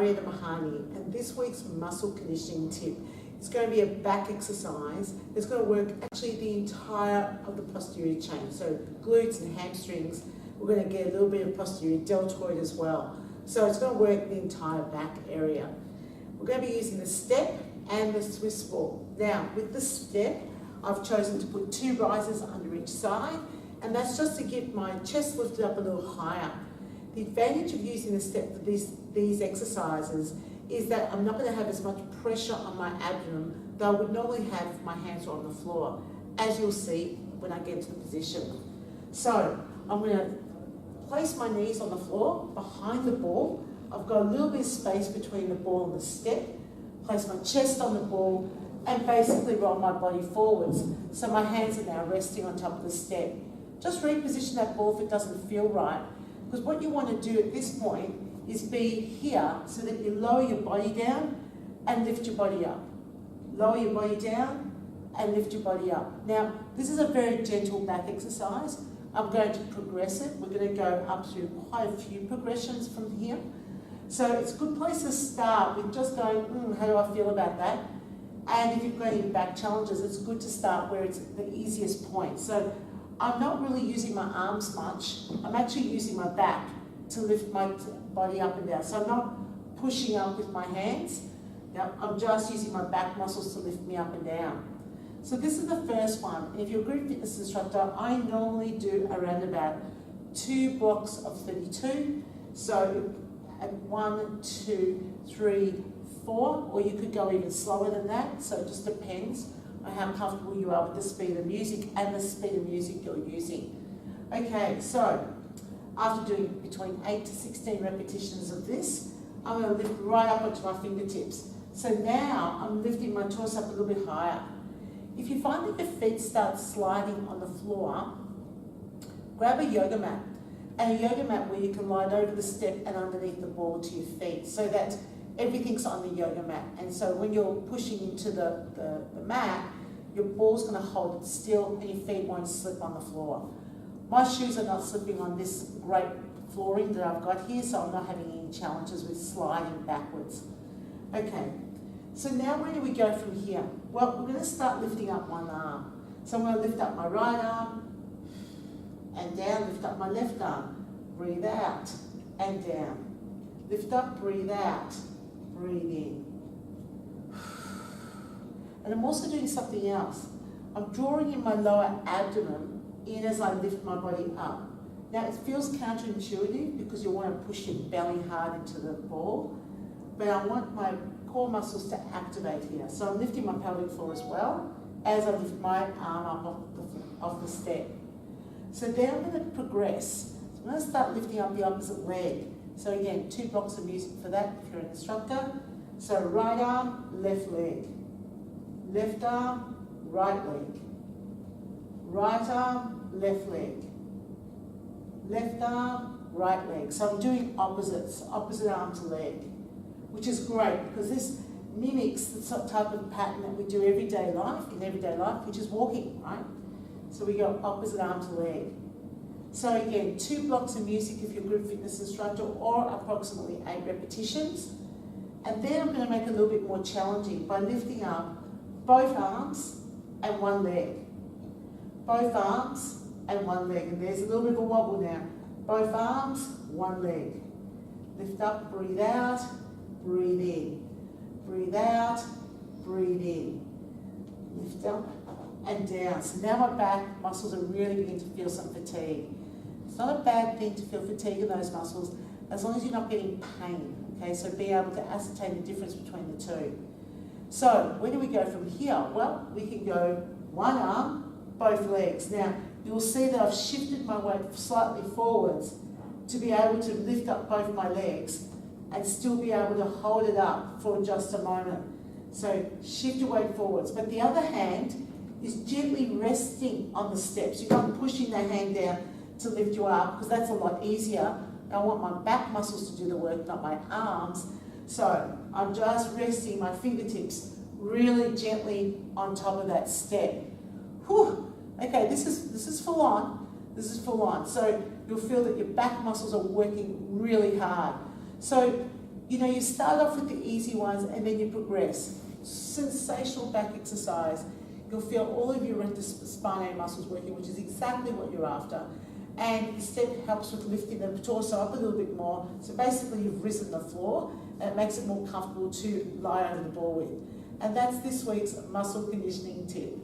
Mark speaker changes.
Speaker 1: Marietta Mehanni, and this week's muscle conditioning tip is going to be a back exercise. It's going to work actually the entire of the posterior chain, so glutes and hamstrings. We're going to get a little bit of posterior deltoid as well. So it's going to work the entire back area. We're going to be using the step and the Swiss ball. Now, with the step, I've chosen to put 2 risers under each side, and that's just to get my chest lifted up a little higher. The advantage of using the step for these exercises is that I'm not going to have as much pressure on my abdomen that I would normally have if my hands were on the floor, as you'll see when I get into the position. So I'm going to place my knees on the floor behind the ball. I've got a little bit of space between the ball and the step. Place my chest on the ball and basically roll my body forwards. So my hands are now resting on top of the step. Just reposition that ball if it doesn't feel right, because what you want to do at this point is be here so that you lower your body down and lift your body up. Lower your body down and lift your body up. Now, this is a very gentle back exercise. I'm going to progress it. We're going to go up through quite a few progressions from here. So it's a good place to start with just going, how do I feel about that? And if you've got any back challenges, it's good to start where it's the easiest point. So I'm not really using my arms much. I'm actually using my back to lift my body up and down. So I'm not pushing up with my hands. Now, I'm just using my back muscles to lift me up and down. So this is the first one. And if you're a group fitness instructor, I normally do around about 2 blocks of 32. So at 1, 2, 3, 4, or you could go even slower than that. So it just depends on how comfortable you are with the speed of music and the speed of music you're using. Okay, so after doing between 8 to 16 repetitions of this, I'm going to lift right up onto my fingertips. So now I'm lifting my torso up a little bit higher. If you find that your feet start sliding on the floor, grab a yoga mat. And a yoga mat where you can lie over the step and underneath the ball to your feet, so that everything's on the yoga mat. And so when you're pushing into the mat, your ball's going to hold it still and your feet won't slip on the floor. My shoes are not slipping on this great flooring that I've got here, so I'm not having any challenges with sliding backwards. Okay, so now where do we go from here? Well, we're going to start lifting up one arm. So I'm going to lift up my right arm and down, lift up my left arm. Breathe out and down. Lift up, breathe out, breathe in. And I'm also doing something else. I'm drawing in my lower abdomen in as I lift my body up. Now it feels counterintuitive because you want to push your belly hard into the ball, but I want my core muscles to activate here. So I'm lifting my pelvic floor as well as I lift my arm up off the step. So then I'm going to progress. So I'm going to start lifting up the opposite leg. So again, 2 blocks of music for that if you're an instructor. So right arm, left leg. Left arm, right leg. Right arm, left leg. Left arm, right leg. So I'm doing opposites, opposite arm to leg, which is great because this mimics the type of pattern that we do in everyday life, which is walking, right? So we go opposite arm to leg. So again, 2 blocks of music if you're a group fitness instructor, or approximately 8 repetitions. And then I'm going to make it a little bit more challenging by lifting up both arms and one leg. Both arms and one leg. And there's a little bit of a wobble now. Both arms, one leg. Lift up, breathe out, breathe in. Breathe out, breathe in. Lift up and down. So now my back muscles are really beginning to feel some fatigue. It's not a bad thing to feel fatigue in those muscles as long as you're not getting pain. Okay, so be able to ascertain the difference between the two. So where do we go from here? Well, we can go one arm, both legs. Now you'll see that I've shifted my weight slightly forwards to be able to lift up both my legs and still be able to hold it up for just a moment. So shift your weight forwards, but the other hand is gently resting on the steps. You're not pushing the hand down to lift you up, because that's a lot easier. I want my back muscles to do the work, not my arms. So I'm just resting my fingertips really gently on top of that step. Whew. Okay, this is full on. This is full on. So you'll feel that your back muscles are working really hard. So You know, you start off with the easy ones and then you progress. Sensational back exercise. You'll feel all of your rectus spinae muscles working, which is exactly what you're after. And the step helps with lifting the torso up a little bit more. So basically you've risen the floor and it makes it more comfortable to lie over the ball with. And that's this week's muscle conditioning tip.